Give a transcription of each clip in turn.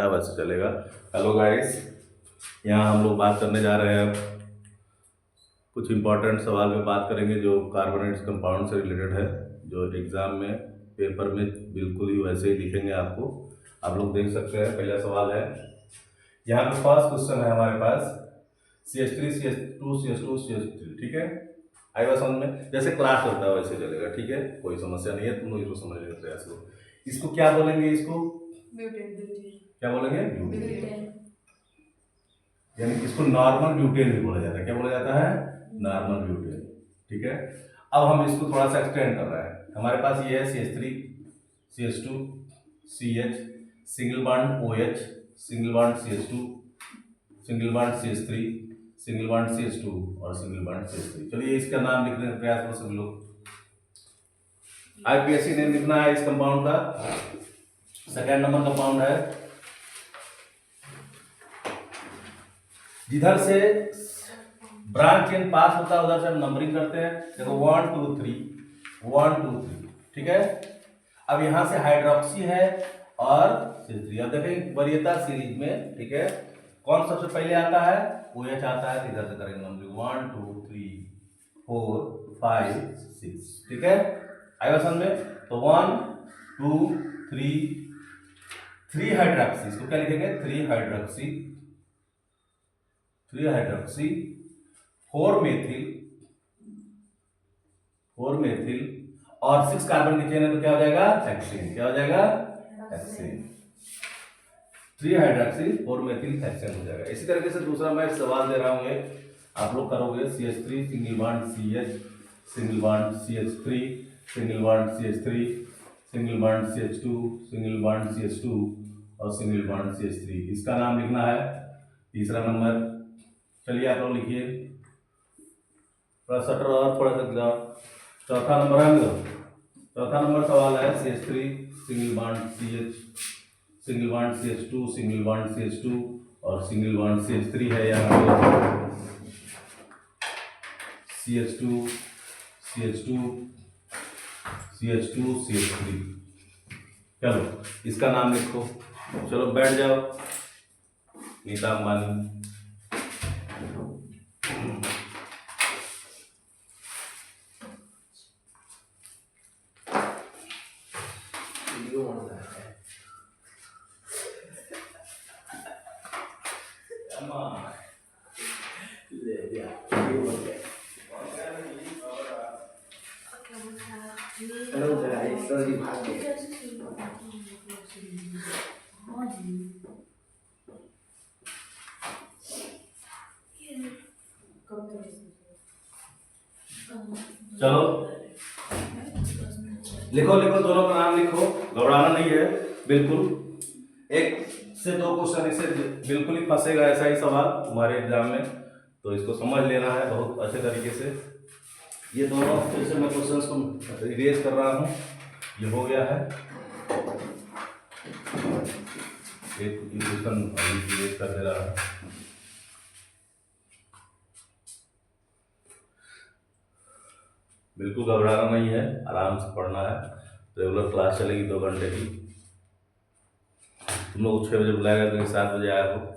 वैसे चलेगा। Hello guys, यहाँ हम लोग बात करने जा रहे हैं, कुछ इंपॉर्टेंट सवाल पे बात करेंगे जो कार्बोनेट्स कंपाउंड से रिलेटेड है, जो एग्जाम में पेपर में बिल्कुल ही वैसे ही लिखेंगे आपको। आप लोग देख सकते हैं, पहला सवाल है यहाँ पे, फर्स्ट क्वेश्चन है हमारे पास CH3 CH2 CH2 CH3, ठीक है। आएगा समझ में, जैसे क्लास चलता है वैसे चलेगा, ठीक है, कोई समस्या नहीं है, तुम लोग इसको समझने का प्रयास करो। इसको क्या बोलेंगे, इसको क्या बोलेंगे, ब्यूटेन। यानी कि इसको नॉर्मल ब्यूटेन भी बोला जाता है। क्या बोला जाता है, नॉर्मल ब्यूटेन, ठीक है। अब हम इसको थोड़ा सा एक्सटेंड कर रहे हैं। हमारे पास ये है CH3 CH2 CH, single bond OH, single bond CH2, single bond CH3, single bond CH2 और सिंगल बॉन्ड CH3। चलिए इसका नाम लिखने का प्रयास करो सभी लोग। IUPAC नेम लिखना है इस कंपाउंड का। सेकेंड नंबर कंपाउंड है, जिधर से ब्रांच चेन पास होता है उधर से हम नंबरिंग करते हैं। देखो 1 2 3 1 2 3, ठीक है। अब यहां से हाइड्रोक्सी है और CH3। अब देखें वरीयता सीरीज में, ठीक है, कौन सबसे पहले आता है, OH आता है। इधर से करेंगे नंबरिंग 1 2 3 4 5 6, ठीक है। आएगा समझ में। तो 1 2 3 3 हाइड्रोक्सी, इसको क्या लिखेंगे, 3 हाइड्रोक्सी, 3 हाइड्रोक्सी 4 मेथिल, 4 मेथिल और 6 कार्बन की चेन है, तो क्या हो जाएगा, हेक्सेन। क्या हो जाएगा, हेक्सेन। 3 हाइड्रोक्सी 4 मेथिल हेक्सेन हो जाएगा। इसी तरीके से दूसरा मैं सवाल दे रहा हूँ, आप लोग करोगे। CH3 single bond CH, single bond CH3, single bond CH3, single bond CH2, single bond CH2 और सिंगल बॉन्ड CH3। इसका नाम लिखना है। तीसरा नंबर, चलिए आप लोग लिखिए, थोड़ा सटर और थोड़ा सा जाओ। चौथा नंबर है मेरा, चौथा नंबर सवाल है CH3 single bond CH, single bond CH2, single bond CH2 और सिंगल बॉन्ड CH3 है यहाँ पे। CH2 CH2 CH2 CH3, चलो इसका नाम लिखो। चलो बैठ जाओ, Nita Ambani. Hello guys, sorry about it. चलो लिखो लिखो, दोनों का नाम लिखो, घबराना नहीं है बिल्कुल। एक से दो क्वेश्चन इसे बिल्कुल ही फंसेगा, ऐसा ही सवाल तुम्हारे एग्जाम में, तो इसको समझ लेना है बहुत अच्छे तरीके से। ये दोनों फिर से मैं क्वेश्चंस को इरेज कर रहा हूँ, ये हो गया है एक क्वेश्चन, अभी इरेज कर दे रहा है। बिल्कुल घबराना नहीं है, आराम से पढ़ना है। रेगुलर क्लास चलेगी 2 घंटे की। तुम लोग 6 बजे बुलाएगा तो 7 बजे आया हो।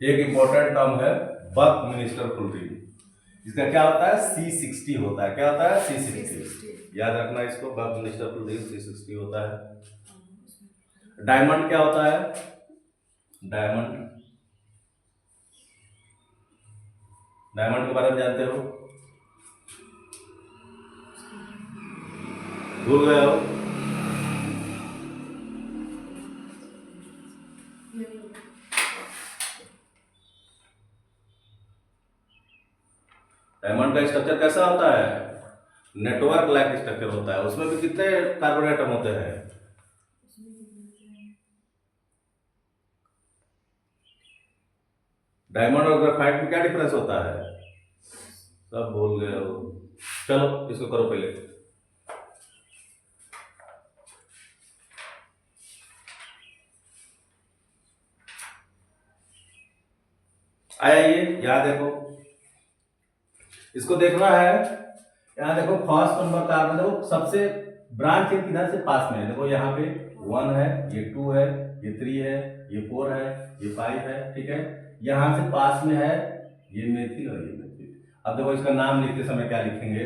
एक इंपॉर्टेंट टर्म है बक मिनिस्टर प्रोटीन। इसका क्या होता है, C60 होता है। क्या होता है, C60। याद रखना इसको, बक मिनिस्टर प्रोटीन C60 होता है। डायमंड क्या होता है, डायमंड, डायमंड के बारे में जानते हो, भूल गए हो। डायमंड का स्ट्रक्चर कैसा होता है? नेटवर्क लाइक स्ट्रक्चर होता है। उसमें भी कितने कार्बन एटम होते हैं? डायमंड और ग्रेफाइट में क्या डिफरेंस होता है? सब भूल गए हो। चलो इसको करो पहले। आया ये, यहाँ देखो, इसको देखना है। यहाँ देखो फर्स्ट नंबर कार्बन, देखो सबसे ब्रांच चेन किधर से पास में है। देखो यहाँ पे 1 है, ये 2 है, ये 3 है, ये 4 है, ये 5 है, ठीक है। यहाँ से पास में है ये मेथिल और ये मेथिल। अब देखो इसका नाम लिखते समय क्या लिखेंगे?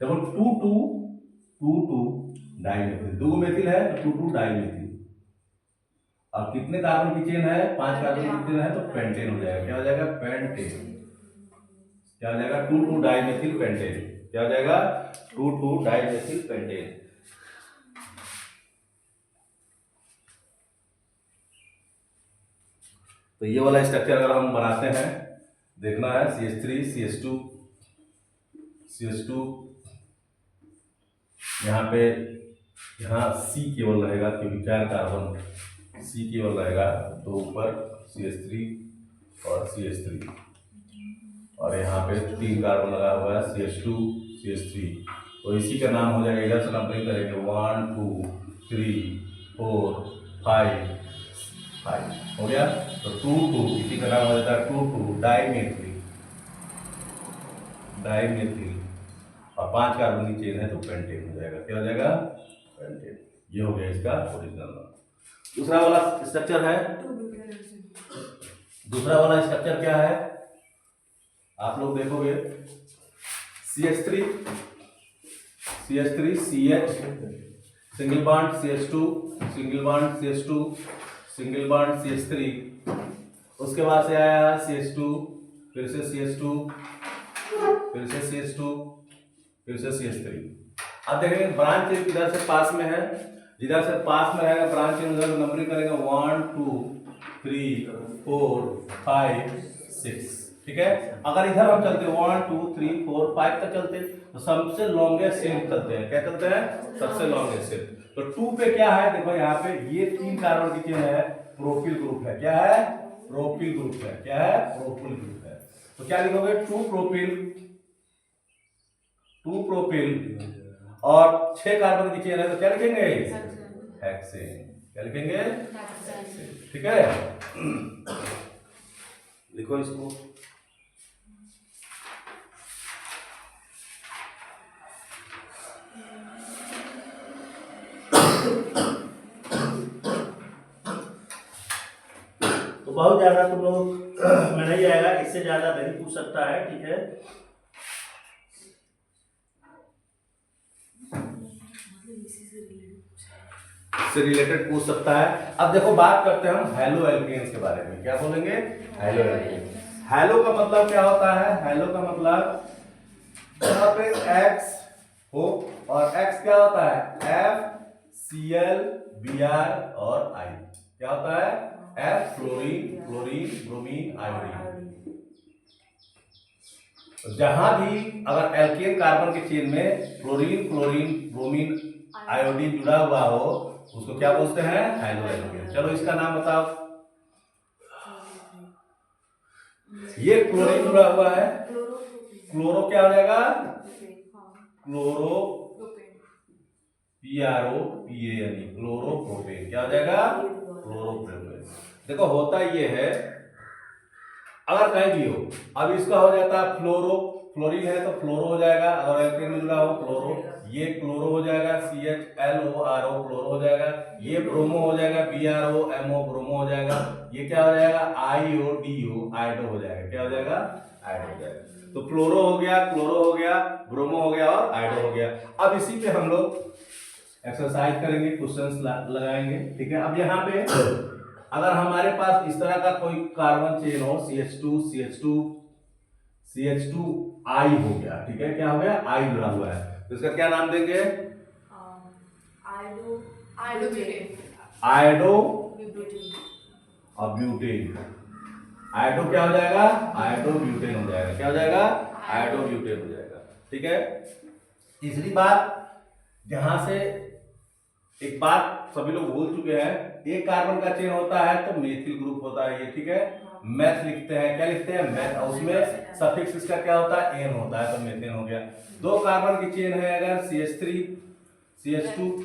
देखो 2 डाइमेथिल, 2 मेथिल है तो 2 डाइमेथिल। अब कितने कार्बन की चेन है? 5 कार्बन की चेन है तो पेंटेन हो जाएगा। क्या हो जाएगा? पेंटेन। क्या हो जाएगा? 2 डाइमेथिल पेंटेन। क्या हो जाएगा? 2 डाइमेथिल पेंटेन। तो ये वाला स्ट्रक्चर अगर हम बनाते हैं, देखना है CH3 CH2 यहाँ पे, यहाँ C केवल रहेगा क्योंकि 4 कार्बन C केवल रहेगा। तो ऊपर CH3 और CH3, और यहाँ पे 3 कार्बन लगा हुआ है CH2 CH3। तो इसी का नाम हो जाएगा, इधर से नंबरिंग करेंगे 1 2 3 4 5 5 हो गया। तो 2 इसी का नाम हो जाता है 2 डाइमेथिल। और 5 कार्बन की चेन है तो पेंटेन हो जाएगा। क्या हो जाएगा? पेंटेन। ये हो गया इसका ओरिजिनल नाम। दूसरा वाला स्ट्रक्चर है, दूसरा वाला स्ट्रक्चर क्या है? आप लोग देखोगे CH3 CH single bond CH2 single bond CH2 single bond CH3। उसके बाद से आया CH2, फिर से CH2, फिर से CH2, फिर से CH3। अब देखेंगे ब्रांच चेन इधर से पास में है, जिधर से पास में रहेगा ब्रांच चेन उधर नंबरिंग करेंगे 1 2 3 4 5 6, ठीक है। अगर इधर हम चलते 1 2 3 4 5 तक चलते तो सबसे लॉन्गेस्ट चेन चलते हैं। क्या चलते हैं? सबसे लॉन्गेस्ट चेन। तो 2 पे क्या है? देखो यहाँ पे ये 3 कार्बन की चेन है, प्रोपिल ग्रुप है। क्या है? प्रोपिल ग्रुप है। क्या है? प्रोपिल ग्रुप है। तो क्या लिखोगे? 2 प्रोपिल और 6 कार्बन की चेन है तो क्या लिखेंगे? हेक्सेन। क्या लिखेंगे? ठीक है। लिखो इसको। तो बहुत ज्यादा तुम लोग में नहीं आएगा, इससे ज्यादा नहीं पूछ सकता है, ठीक है। से रिलेटेड पूछ सकता है। अब देखो बात करते हैं हम हैलो एल्केन्स के बारे में। क्या बोलेंगे? Hello alkene. हैलो का मतलब क्या होता है? हैलो का मतलब यहाँ पे X हो और X क्या होता है? FCl Br और I। क्या होता है? F fluorine bromine iodine. जहां भी अगर एल्केन कार्बन के चेन में फ्लोरीन ब्रोमीन आयोडीन जुड़ा हुआ हो उसको क्या बोलते हैं? Haloalkane. चलो इसका नाम बताओ। ये क्लोरीन जुड़ा हुआ है, क्लोरो क्या हो जाएगा? Chloro PROPAN, chloropropane. क्या हो जाएगा? क्लोरोप्रोपेन। देखो होता ये है, अगर कहीं भी हो, अब इसका हो जाता है फ्लोरीन है तो फ्लोरो हो जाएगा, और एल्केन में जुड़ा हो क्लोरो, ये क्लोरो हो जाएगा, CHLORO क्लोरो हो जाएगा, ये ब्रोमो हो जाएगा, BROMO ब्रोमो हो जाएगा, ये क्या हो जाएगा? IODO आइडो हो जाएगा। क्या हो जाएगा? आइडो हो जाएगा। तो फ्लोरो हो गया, क्लोरो हो गया, ब्रोमो हो गया और आइडो हो गया। अब इसी पे हम लोग एक्सरसाइज करेंगे, क्वेश्चंस लगाएंगे, ठीक है। अब यहाँ पे अगर हमारे पास इस तरह का कोई कार्बन चेन हो, CH2 I हो गया, ठीक है। क्या हो गया? I जुड़ा हुआ है, तो इसका क्या नाम देंगे? आयोडो और ब्यूटेन। आयोडो क्या हो जाएगा? आयोडोब्यूटेन हो जाएगा। क्या हो जाएगा? आयोडोब्यूटेन हो जाएगा। ठीक है। तीसरी बात, जहां से एक बात सभी लोग भूल चुके हैं, एक कार्बन का चेन होता है तो मेथिल ग्रुप होता है ये। ठीक है, मैथ लिखते हैं, क्या लिखते हैं? मैथ। और उसमें सफिक्स इसका क्या होता है? एन होता है, तो मेथेन हो गया। दो कार्बन की चेन है अगर CH3 CH2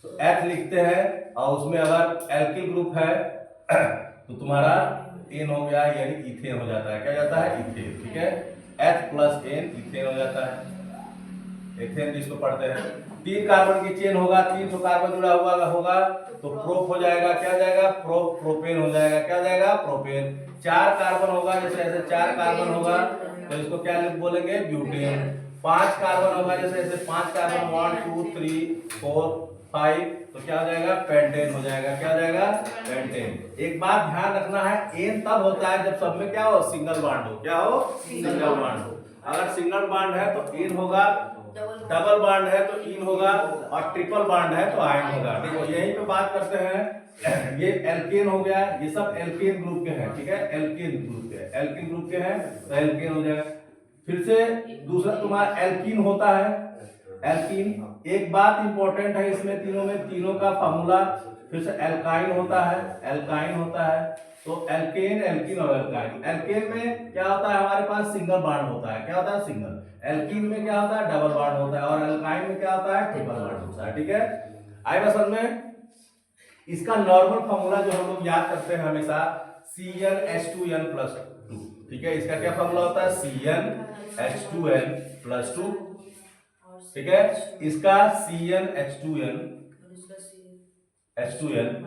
तो H लिखते हैं, और उसमें अगर एल्किल ग्रुप है तो तुम्हारा एन हो गया, यानी इथेन हो जाता है। क्या जाता है? इथेन। ठीक है, H प्लस एन इथेन हो जाता है। एथेन जिसको पढ़ते हैं, 3 कार्बन की चेन होगा, 300 कार्बन जुड़ा हुआ होगा तो प्रोप हो जाएगा। क्या हो जाएगा? प्रोपेन हो जाएगा। क्या हो जाएगा? प्रोपेन। 4 कार्बन होगा, जैसे ऐसे 4 कार्बन होगा तो इसको क्या बोलेंगे? ब्यूटेन। 5 कार्बन होगा, जैसे ऐसे 5 कार्बन 1 2 3 4 5 तो क्या हो जाएगा? पेंटेन हो जाएगा। क्या हो जाएगा? पेंटेन। एक बात ध्यान रखना है, एन तब होता है जब सब में क्या हो? सिंगल बॉन्ड हो। क्या हो? सिंगल बॉन्ड हो। अगर सिंगल बॉन्ड है तो एन होगा, डबल बॉन्ड है तो इन होगा, और ट्रिपल बॉन्ड है तो आयन होगा। देखो यहीं पे बात करते हैं, ये एल्केन हो गया, ये सब एल्केन ग्रुप के हैं। ठीक है, एल्केन ग्रुप के, एल्केन ग्रुप के हैं तो एल्केन हो जाएगा। फिर से दूसरा तुम्हारा एल्कीन होता है। एल्कीन, एक बात इंपॉर्टेंट है इसमें, तीनों में, तीनों का फार्मूला फिर से एल्काइन होता है। एल्काइन होता है तो एल्केन, एल्कीन और एल्काइन। एल्केन में क्या होता है? हमारे पास सिंगल बॉन्ड होता है। क्या होता है? सिंगल। एल्कीन में क्या होता है? डबल बॉन्ड होता है। और एल्काइन में क्या होता है? ट्रिपल बॉन्ड होता है। ठीक है, आएगा समझ में? इसका नॉर्मल फार्मूला जो हम लोग याद करते हैं हमेशा, CnH2n+2। ठीक है, इसका क्या फार्मूला होता है? CnH2n+2। ठीक है, इसका CnH2n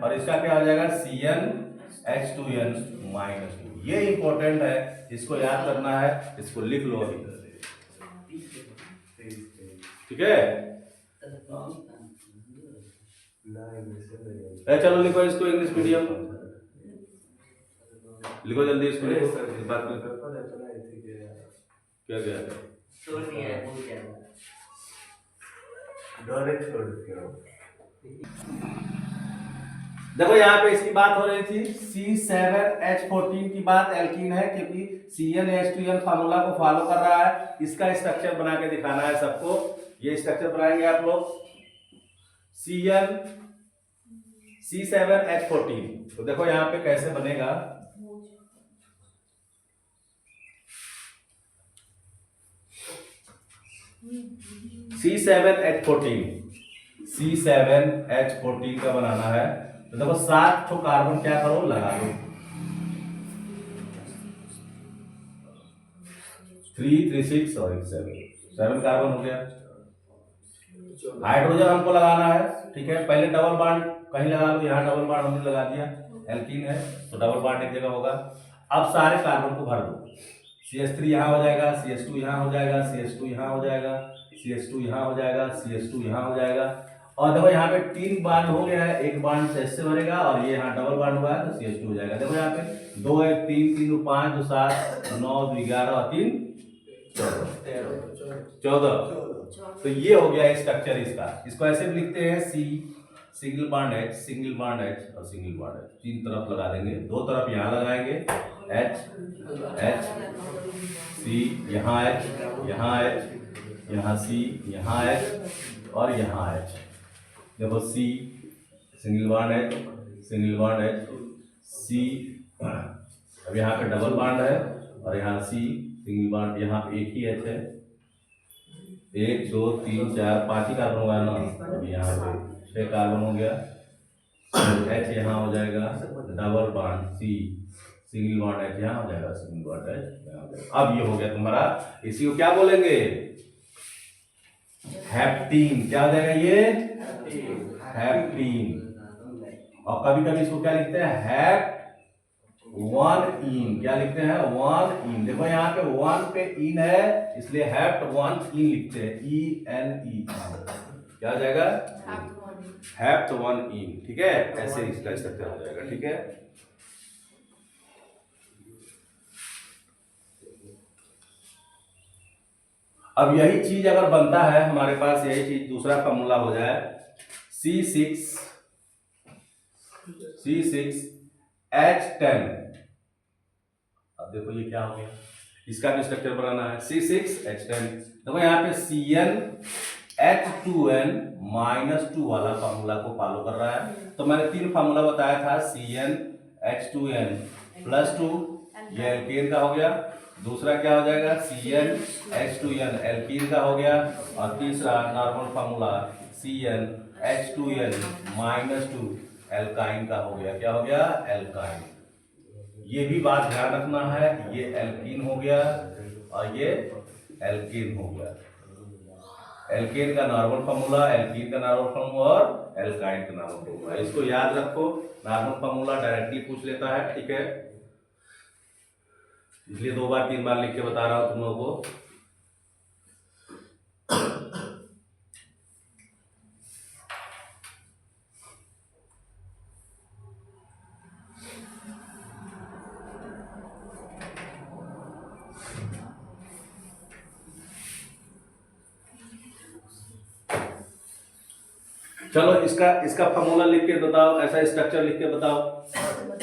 और इसका क्या हो जाएगा? CnH2n-2। ये इंपॉर्टेंट है, इसको याद करना है, इसको लिख लो अभी। ठीक है, चलो लिखो इसको, इंग्लिश मीडियम लिखो जल्दी इसको, लिखो इस बात को लिखो। क्या क्या देखो यहाँ पे इसकी बात हो रही थी, C7H14 की बात एल्कीन है, क्योंकि CnH2n फार्मूला को फॉलो कर रहा है। इसका स्ट्रक्चर बना के दिखाना है सबको। ये स्ट्रक्चर बनाएंगे आप लोग, C7H14। तो देखो यहाँ पे कैसे बनेगा। C7H14 का बनाना है तो देखो 7 ठो कार्बन क्या करो? लगा दो। 3 3 6 और 7 कार्बन हो गया। हाइड्रोजन हमको लगाना है। ठीक है, पहले डबल बॉन्ड कहीं लगा लो, यहाँ डबल बॉन्ड हमने लगा दिया, एल्कीन है तो डबल बॉन्ड एक जगह होगा। अब सारे कार्बन को भर दो। CH3 यहाँ हो जाएगा, CH2 यहाँ हो जाएगा, CH2 यहाँ हो जाएगा, CH2 यहाँ हो जाएगा, CH2 यहाँ हो जाएगा। और देखो यहाँ पे 3 बॉन्ड हो गया है, एक बॉन्ड से भरेगा, और ये यहाँ डबल बॉन्ड हुआ है तो CH2 हो जाएगा। देखो यहाँ पे 2 1 3 3 2 5 2 7 9 2 11 और 3 14। तो ये हो गया स्ट्रक्चर इसका। इसको ऐसे भी लिखते हैं, C single bond H, single bond H और सिंगल बॉन्ड H। 3 तरफ लगा देंगे, 2 तरफ यहाँ लगाएंगे, H H C, यहाँ H, यहाँ H, यहाँ C, यहाँ H और यहाँ H। देखो C single bond H, single bond H, C, अब यहाँ पे डबल बॉन्ड है, और यहाँ C सिंगल बॉन्ड, यहाँ पे एक ही H है। 1 2 3 4 5 ही कार्बन हुआ ना, अब यहाँ पे 6 कार्बन हो गया। H यहाँ हो जाएगा, double bond C single bond H यहाँ हो जाएगा, सिंगल बॉन्ड H यहाँ हो जाएगा। अब ये हो गया तुम्हारा, इसी को क्या बोलेंगे? हेप्टीन। क्या हो जाएगा ये? हेप्टीन। और कभी कभी इसको क्या लिखते हैं? हेप्ट 1 इन। क्या लिखते हैं? 1 इन। देखो यहाँ पे 1 पे इन है, इसलिए हेप्ट 1 इन लिखते हैं, ENE। क्या हो जाएगा? हेप्ट 1 इन। ठीक है, ऐसे इसका स्ट्रक्चर हो जाएगा। ठीक है, अब यही चीज अगर बनता है हमारे पास, यही चीज दूसरा फॉर्मूला हो जाए, C6 H10। अब देखो ये क्या हो गया, इसका भी स्ट्रक्चर बनाना है, C6H10। देखो यहाँ पे CnH2n -2 वाला फार्मूला को फॉलो कर रहा है। तो मैंने 3 फार्मूला बताया था, CnH2n +2, ये एल्केन का हो गया। दूसरा क्या हो जाएगा, CnH2n एल्कीन का हो गया। और तीसरा नॉर्मल फार्मूला CnH2n -2 एल्काइन का हो गया। क्या हो गया, एल्काइन। ये भी बात ध्यान रखना है, ये एल्कीन हो गया और ये एल्कीन हो गया। एल्केन का नॉर्मल फार्मूला, एल्कीन का नॉर्मल फार्मूला और एल्काइन का नॉर्मल फार्मूला, इसको याद रखो। नॉर्मल फार्मूला डायरेक्टली पूछ लेता है, ठीक है, इसलिए 2 बार 3 बार लिख के बता रहा हूं तुम लोगों को। चलो इसका फार्मूला लिख के बताओ, ऐसा स्ट्रक्चर लिख के बताओ।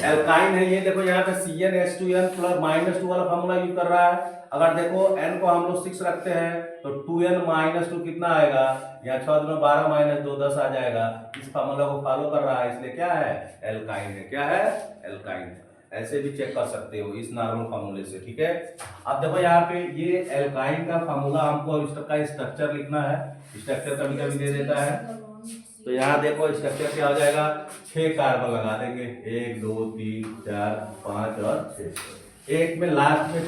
एल्काइन है ये, देखो यहाँ पे CnH2n +-2 वाला फार्मूला यूज कर रहा है। अगर देखो n को हम लोग 6 रखते हैं तो 2n -2 कितना आएगा, यहाँ 6 में 12 -2 10 आ जाएगा। इस फार्मूला को फॉलो कर रहा है, इसलिए क्या है, एल्काइन है। क्या है, एल्काइन। ऐसे भी चेक कर सकते हो इस नॉर्मल फार्मूले से, ठीक है। अब देखो यहाँ पे ये एल्काइन का फार्मूला हमको इसका स्ट्रक्चर लिखना है। स्ट्रक्चर कभी कभी दे देता है, तो यहाँ देखो स्ट्रक्चर क्या हो जाएगा, 6 कार्बन लगा देंगे, 1 2 3 4 5 और 6। एक में लास्ट में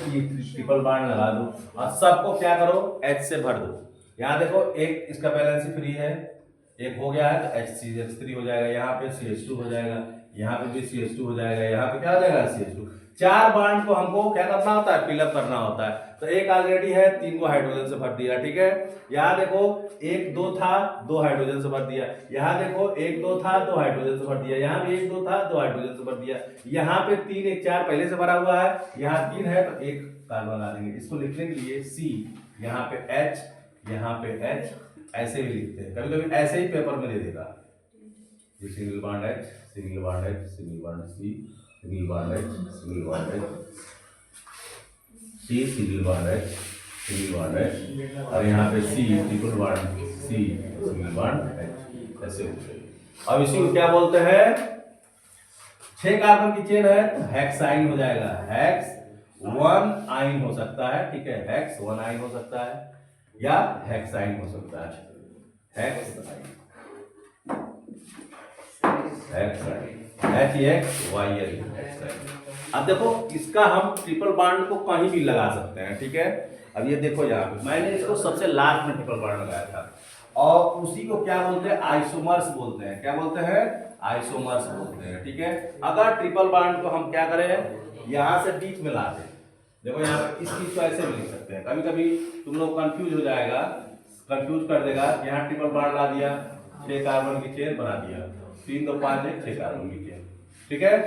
ट्रिपल बॉन्ड लगा दो और सबको क्या करो, H से भर दो। यहाँ देखो एक इसका बैलेंस ही फ्री है, एक हो गया है तो HCH3 हो जाएगा, यहाँ पे CH2 हो जाएगा, यहाँ पे भी CH2 हो जाएगा, यहाँ पे क्या हो जाएगा, CH2। 4 बॉन्ड को हमको क्या करना होता है, फिलअप करना होता है। तो एक ऑलरेडी है, 3 को हाइड्रोजन से भर दिया, ठीक है। यहाँ देखो 1 2 था, 2 हाइड्रोजन से भर दिया। यहाँ देखो 1 2 था, 2 हाइड्रोजन से भर दिया। यहाँ भी 1 2 था, 2 हाइड्रोजन से भर दिया। यहाँ पे 3 1 4 पहले से भरा हुआ है, यहाँ 3 है तो 1 कार्बन ला देंगे। इसको लिखने के लिए C, यहाँ पे H, यहाँ पे H, ऐसे भी लिखते हैं। कभी कभी ऐसे ही पेपर में दे देगा, ये single bond H, single bond H, single bond C, single bond H, single bond H, C, single bond H, single bond H, और यहाँ पे C, triple bond C, single bond H, ऐसे होते हैं। अब इसी को क्या बोलते हैं, 6 कार्बन की चेन है तो हेक्साइन हो जाएगा। हेक्स 1 आइन हो सकता है, ठीक है, हेक्स 1 आइन हो सकता है या हेक्साइन हो सकता है। Hexyne, hexyne, HEXYL, hexyne. अब देखो इसका हम ट्रिपल बॉन्ड को कहीं भी लगा सकते हैं, ठीक है। अब ये देखो यहाँ पे मैंने इसको सबसे लास्ट में ट्रिपल बॉन्ड लगाया था, और उसी को क्या बोलते हैं, आइसोमर्स बोलते हैं। क्या बोलते हैं, आइसोमर्स बोलते हैं, ठीक है। अगर ट्रिपल बॉन्ड को हम क्या करें, यहाँ से बीच में ला दें, देखो यहाँ पे इस चीज को ऐसे भी लिख सकते हैं। कभी कभी तुम लोग कंफ्यूज हो जाएगा, कंफ्यूज कर देगा। यहाँ ट्रिपल बॉन्ड ला दिया, 6 कार्बन की चेन बना दिया, 3 2 5 1 6 कार्बन की चेन, ठीक है।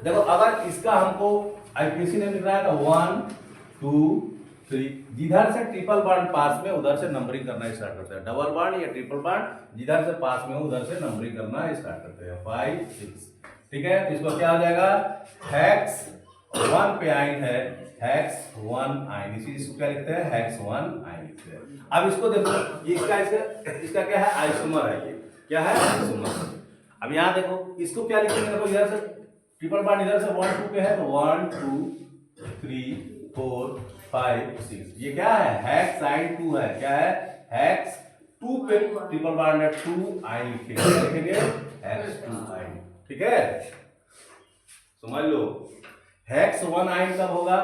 देखो अगर इसका हमको आईपीसी ने लिख रहा है तो 1 2 3, जिधर से ट्रिपल बॉन्ड पास में उधर से नंबरिंग करना स्टार्ट करते हैं। डबल बॉन्ड या ट्रिपल बॉन्ड जिधर से पास में उधर से नंबरिंग करना स्टार्ट करते हैं। 5 6, ठीक है। तो इसको क्या हो जाएगा, हेक्स 1 पे आइन है, हेक्स 1 आइन, इसको क्या लिखते हैं, हेक्स 1 आइन लिखते हैं। अब इसको देखो, इसका क्या है, आइसोमर है। ये क्या है, आइसोमर। अब यहाँ देखो इसको क्या लिखेंगे, देखो इधर से ट्रिपल बॉन्ड इधर से 1 2 पे है तो 1 2 3 4 5 6, ये क्या है, हेक्साइन 2 है। क्या है, हेक्स 2 पे ट्रिपल बॉन्ड है, 2 आइन लिखेंगे, हेक्स 2 आइन, ठीक है। समझ लो, हेक्स 1 आइन कब होगा,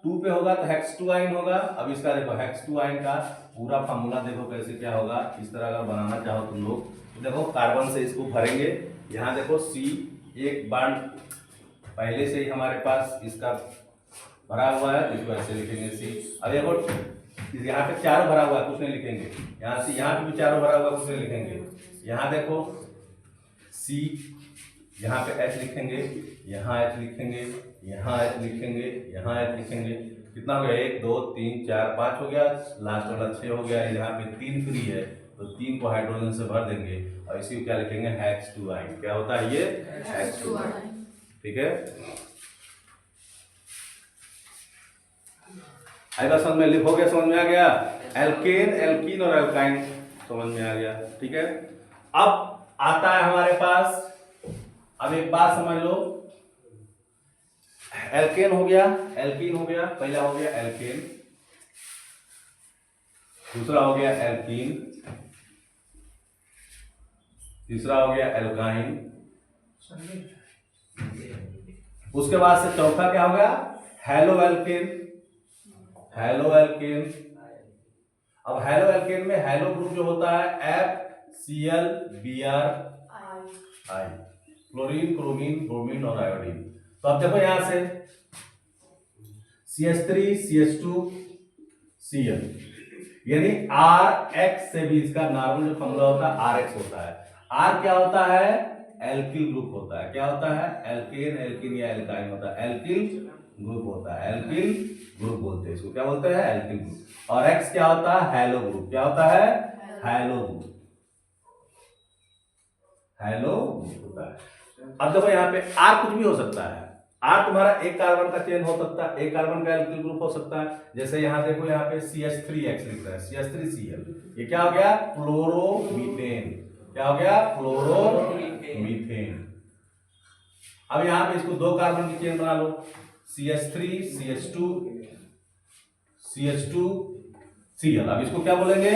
2 पे होगा तो हेक्स 2 आइन होगा। अब इसका देखो हेक्स 2 आइन का पूरा फार्मूला देखो कैसे क्या होगा। इस तरह अगर बनाना चाहो तुम लोग तो देखो कार्बन से इसको भरेंगे। यहाँ देखो C, एक बॉन्ड पहले से ही हमारे पास इसका भरा हुआ है, इसको ऐसे लिखेंगे C। अब देखो यहाँ पे चारों भरा हुआ है, कुछ नहीं लिखेंगे। यहाँ से यहाँ पे भी चारों भरा हुआ है, कुछ नहीं लिखेंगे। यहाँ देखो C, यहाँ पे H लिखेंगे, यहाँ H लिखेंगे, यहाँ H लिखेंगे, यहाँ H लिखेंगे। कितना हो गया, 1 2 3 4 5 हो गया, लास्ट वाला 6 हो गया। यहाँ पे 3 फ्री है तो 3 को हाइड्रोजन से भर देंगे और इसी को क्या लिखेंगे, हेक्स 2 आइन। क्या होता है ये, हेक्स 2 आइन। ठीक है, आएगा समझ में, लिख हो गया, समझ में आ गया। एल्केन, एल्कीन और एल्काइन समझ में आ गया। ठीक है, अब आता है हमारे पास, अब एक बात समझ लो, एल्केन हो गया, एल्कीन हो गया, पहला हो गया एल्केन, दूसरा हो गया एल्कीन, तीसरा हो गया एल्काइन, उसके बाद से चौथा क्या हो गया, हेलो एल्केन, हेलो एल्केन। अब हेलो एल्केन में हेलो ग्रुप जो होता है FCl Br I, क्लोरीन, क्रोमीन, ब्रोमीन और आयोडीन। तो अब देखो यहां से CH3 CH2 Cl, यानी RX से भी इसका नॉर्मल जो फॉर्मूला होता है RX होता है। R क्या होता है, एल्किल ग्रुप होता है। क्या होता है, एल्केन, एल्किन या एल्काइन होता है, एल्किल ग्रुप होता है, एल्किल ग्रुप बोलते हैं इसको, क्या बोलते हैं, एल्किल ग्रुप। और X क्या होता है, हैलो ग्रुप। क्या होता है, हैलो ग्रुप, हैलो ग्रुप होता है। अब देखो यहाँ पे R कुछ भी हो सकता है, R तुम्हारा एक कार्बन का चेन हो सकता है, एक कार्बन का एल्किल ग्रुप हो सकता है। जैसे यहाँ देखो, यहाँ पे CH3X लिख रहा है, CH3Cl, ये क्या हो गया, क्लोरोमीथेन। क्या हो गया, क्लोरोमीथेन। अब यहाँ पे इसको दो कार्बन की चेन बना लो, CH3 CH2 CH2 Cl। अब इसको क्या बोलेंगे,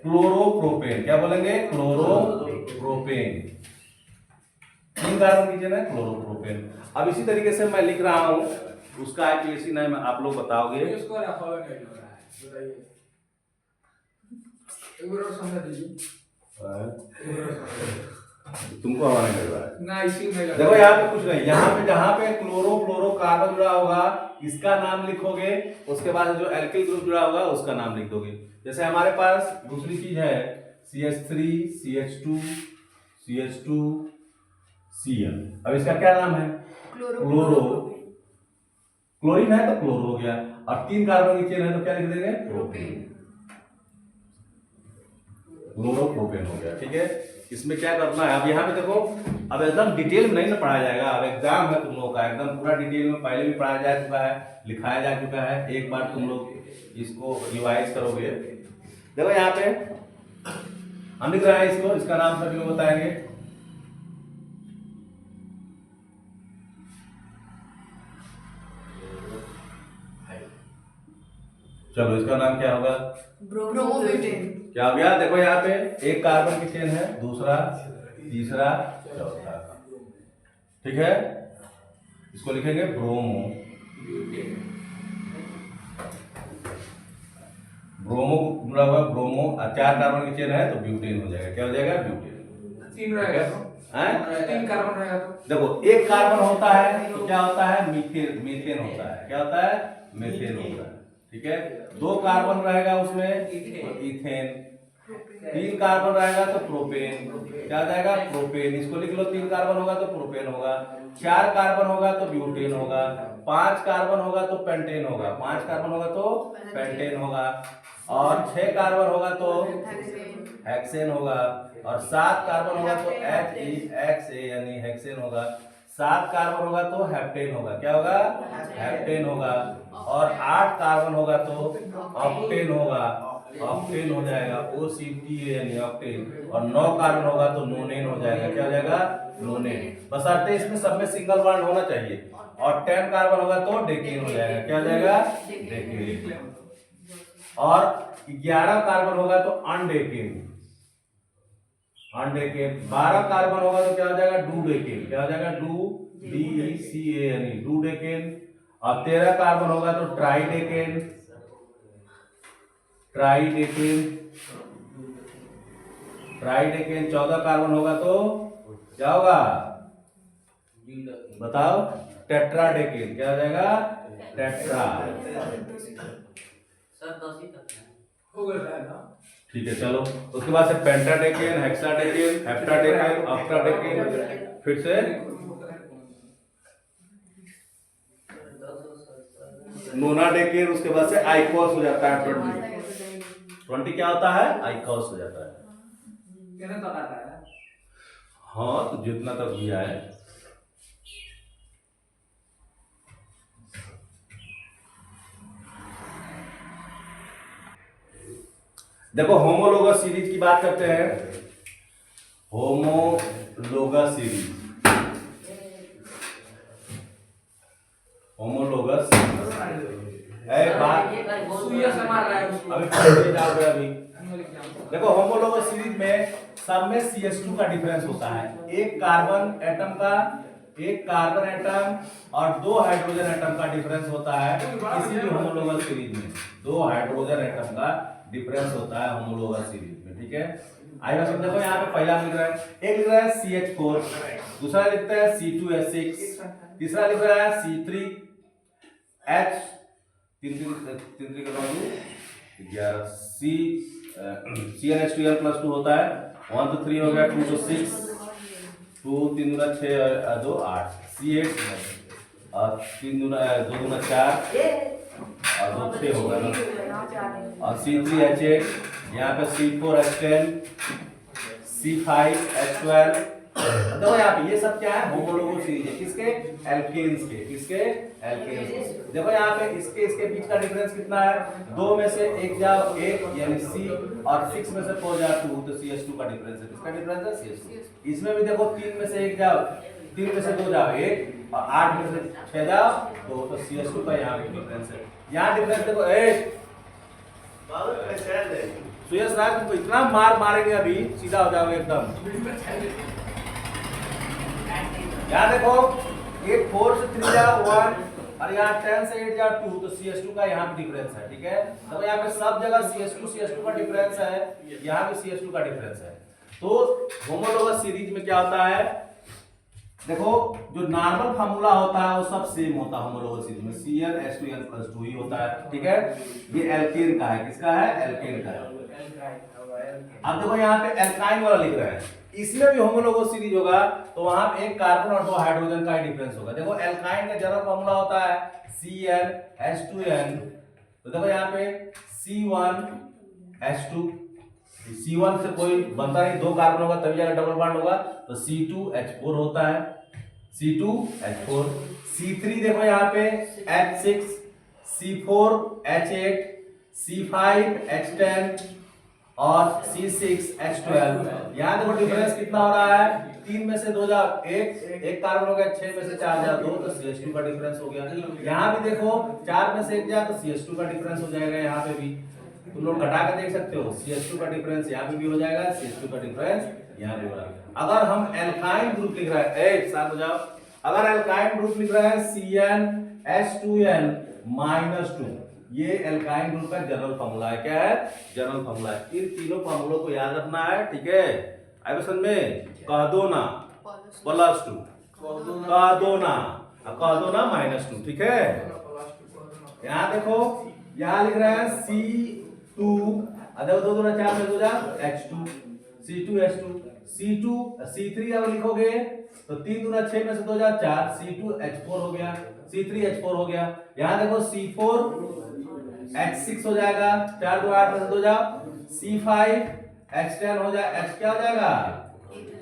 क्लोरोप्रोपेन। क्या बोलेंगे, क्लोरोप्रोपेन। तीन कार्बन की चेन है, क्लोरोप्रोपेन। अब इसी तरीके से मैं लिख रहा हूं, उसका IUPAC नाम आप लोग बताओगे। इसको रखा हुआ नहीं लग रहा है, बताइए एक बार और समझा दीजिए। तुमको हवा नहीं लग रहा है ना, इसी में लग देखो यहाँ पे कुछ नहीं, यहाँ पे जहाँ पे क्लोरो फ्लोरो कार्बन जुड़ा होगा इसका नाम लिखोगे, उसके बाद जो एल्किल ग्रुप जुड़ा होगा उसका नाम लिख दोगे। जैसे हमारे पास दूसरी चीज है CH3 CH2 CH2 Cl। अब इसका क्या नाम है, क्लोरो, क्लोरीन है तो क्लोरो हो गया, और तीन कार्बन की चेन है तो क्या लिख देंगे, प्रोपेन, क्लोरोप्रोपेन हो गया। ठीक है, इसमें क्या करना है, अब यहाँ पे देखो, अब एकदम डिटेल में नहीं ना पढ़ाया जाएगा, अब एग्जाम है तुम लोगों का, एकदम पूरा डिटेल में पहले भी पढ़ाया जा चुका है, लिखाया जा चुका है, एक बार तुम लोग इसको रिवाइज करोगे। देखो यहाँ पे हम लिख रहे हैं इसको, इसका नाम सभी लोग बताएंगे। चलो इसका नाम क्या होगा, ब्रोमोब्यूटेन। क्या हो गया, देखो यहाँ पे एक कार्बन की चेन है, दूसरा, तीसरा, चौथा। ठीक है, इसको लिखेंगे ब्रोमो, ब्रोमो जुड़ा हुआ ब्रोमो, और चार कार्बन की चेन है तो ब्यूटेन हो जाएगा। क्या हो जाएगा, ब्यूटेन। तीन रहेगा तो, तीन कार्बन रहेगा तो देखो एक कार्बन होता है तो क्या होता है, मीथेन, मीथेन होता है। क्या होता है, मीथेन होता है। ठीक है, दो कार्बन रहेगा उसमें तो इथेन, तीन कार्बन रहेगा तो प्रोपेन। क्या हो जाएगा, प्रोपेन। इसको लिख लो, तीन कार्बन होगा तो प्रोपेन होगा, चार कार्बन होगा तो ब्यूटेन होगा, पांच कार्बन होगा तो पेंटेन होगा, पांच कार्बन होगा तो पेंटेन होगा, और छह कार्बन होगा तो हेक्सेन होगा, और सात कार्बन होगा तो HEXA यानी हेक्सेन होगा, सात कार्बन होगा तो हेप्टेन होगा। क्या होगा, हेप्टेन होगा, और आठ कार्बन होगा तो ऑक्टेन होगा, ऑक्टेन हो जाएगा, OCTA यानी ऑक्टेन, और नौ कार्बन होगा तो नोनेन हो जाएगा। क्या हो जाएगा, नोनेन। बस आते इसमें सब में सिंगल बॉन्ड होना चाहिए, और 10 कार्बन होगा तो डेकेन हो जाएगा। क्या हो जाएगा, डेकेन, और 11 कार्बन होगा तो अनडेकेन, अनडेकेन, 12 कार्बन होगा तो क्या हो जाएगा, डूडेकेन। क्या हो जाएगा, DECA यानी डूडेकेन, और 13 कार्बन होगा तो ट्राइडेकेन, ट्राइडेकेन, ट्राइडेकेन, 14 कार्बन होगा तो क्या होगा, बताओ, टेट्राडेकेन। क्या हो जाएगा, टेट्रा। हो गया ना। ठीक है, चलो उसके बाद से पेंटाडेकेन, हेक्साडेकेन, हेप्टाडेकेन, ऑक्टाडेकेन, फिर से नोनाडेकेन, उसके बाद से आइकोस हो जाता है 20 क्या होता है, आइकोस हो जाता है। कितने तक आता है? हाँ, तो जितना तक दिया है देखो होमोलोगस सीरीज की बात करते हैं। होमोलोगस सीरीज, होमोलोगस बात सुइया से मार रहा है उसको। अभी देखो होमोलोगस सीरीज में सब में CH2 का डिफरेंस होता है। एक कार्बन एटम और 2 हाइड्रोजन एटम का डिफरेंस होता है किसी भी होमोलोगस सीरीज में। 2 हाइड्रोजन एटम का डिफरेंस होता है होमोलोगस सीरीज में, ठीक है। आइए सब देखो यहाँ पे पहला लिख रहा है, एक लिख रहा है CH4, दूसरा लिखता है C2H6, तीसरा लिख रहा है C3H, तीन का वैल्यू 11, CnH2n+2 होता है। 1 तो 3 हो गया, 2 तो 6, 2 3 दूना 6 और 2 8, C8 और 3 दूना 2 दूना 4 और 2 6 हो गया ना। और C3H8, यहाँ पे C4H10, C5H12। देखो यहाँ पे ये सब क्या है, होमोलोगस सीरीज है। किसके? एल्केन्स के। किसके? एल्केन्स के। देखो यहाँ पे इसके बीच का डिफरेंस कितना है? 2 में से 1 जाओ 1 यानी C, और 6 में से 4 जाओ 2, तो CH2 का डिफरेंस है। किसका डिफरेंस है? CH2। इसमें भी देखो 3 में से 1 जाओ, 3 में से 2 जाओ 1, और 8 में से 6 जाओ 2, तो CH2 का यहाँ पे डिफरेंस है। यहाँ डिफरेंस देखो 1 सुयश राज, तुमको इतना मारेंगे अभी सीधा हो जाओगे एकदम। यहाँ देखो 8 4 से 3 जाओ 1, और यहाँ 10 से 8 जाओ 2, तो CH2 का यहाँ पे डिफरेंस है, ठीक है। तो यहाँ पे सब जगह CH2 का डिफरेंस है, यहाँ पे CH2 का डिफरेंस है। तो होमोलोगस सीरीज में क्या होता है, देखो जो नॉर्मल फार्मूला होता है वो सब सेम होता है होमोलोगस सीरीज में, CnH2n+2 ही होता है, ठीक है। ये एल्केन का है। किसका है? एल्केन का है। अब देखो यहाँ पे एल्काइन वाला लिख रहे हैं, इसमें भी होमोलोगस सीरीज होगा तो वहां पे एक कार्बन और 2 हाइड्रोजन का ही डिफरेंस होगा। देखो एल्काइन का जनरल फार्मूला होता है CnH2n, तो देखो यहाँ पे C1H2, C1 से कोई बनता नहीं, 2 कार्बन होगा तभी जाकर डबल बॉन्ड होगा, तो C2H4 होता है, C2H4। C3 देखो यहाँ पे H6, C4H8, C5H10 और C6H12। यहाँ देखो डिफरेंस कितना हो रहा है, 3 में से 2 जाओ 1, एक कार्बन हो गया, 6 में से 4 जाओ 2, तो CH2 का डिफरेंस हो गया। यहाँ भी देखो 4 में से 1 जाओ तो CH2 का डिफरेंस हो जाएगा। यहाँ पे भी तुम लोग घटा के देख सकते हो, CH2 का डिफरेंस यहाँ पे भी हो जाएगा, CH2 का डिफरेंस यहाँ भी हो जाएगा। अगर हम एल्काइन ग्रुप लिख रहे हैं, एक साथ हो जाओ, अगर एल्काइन ग्रुप लिख रहे हैं CnH2n-2, ये एल्काइन ग्रुप का जनरल फार्मूला है। क्या है? जनरल फार्मूला है। इन तीनों फार्मूलों को याद रखना है, ठीक है। आइए में कह दो ना +2, कह दो ना -2, ठीक है। यहाँ देखो, यहाँ लिख रहे हैं C2, देखो 2 2 4 में 2 जा H2, C2H2, C3 अब लिखोगे तो 3 2 6 में से 2 जा 4, C2H4 हो गया, C3H4 हो गया। यहाँ देखो C4H6 हो जाएगा, 4 2 8 में से 2 जाओ, C5H10 हो जाएगा, H क्या हो जाएगा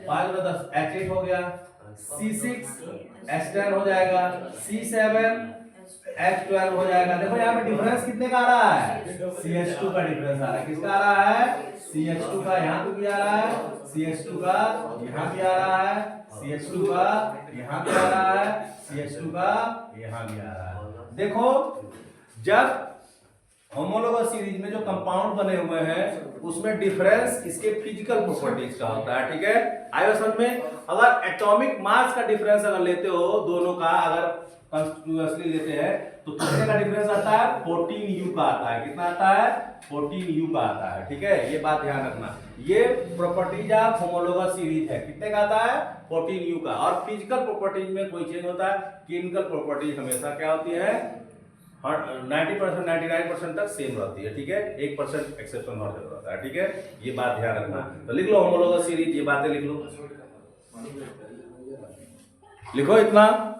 5 2 10, H8 हो गया, C6H10 हो जाएगा, C7H12 हो जाएगा। देखो यहाँ पे डिफरेंस कितने का आ रहा है? CH2 का डिफरेंस आ रहा है। किसका आ रहा है? CH2 का। यहाँ पे भी आ रहा है, CH2 का यहाँ भी आ रहा है, CH2 का यहाँ भी आ रहा है, CH2 का यहाँ भी आ रहा है। देखो जब होमोलोगस सीरीज में जो कंपाउंड बने हुए हैं उसमें डिफरेंस इसके फिजिकल प्रॉपर्टीज का होता है, ठीक है। आइए समझ में, अगर एटॉमिक मास का डिफरेंस अगर लेते हो दोनों का, अगर कंटिन्यूअसली लेते हैं तो कितने का डिफरेंस आता है? 14U का आता है। कितना आता है? 14U का आता है, ठीक है। ये बात ध्यान रखना, ये प्रॉपर्टीज ऑफ होमोलोगस सीरीज है। कितने का आता है? 14U का। और फिजिकल प्रॉपर्टीज में कोई चेंज होता है, केमिकल प्रॉपर्टीज हमेशा क्या होती है? 90% 99% तक सेम रहती है, ठीक है। 1% एक्सेप्शन और रहता है, ठीक है। ये बात ध्यान रखना। तो लिख लो होमोलोगस सीरीज, ये बातें लिख लो, लिखो इतना।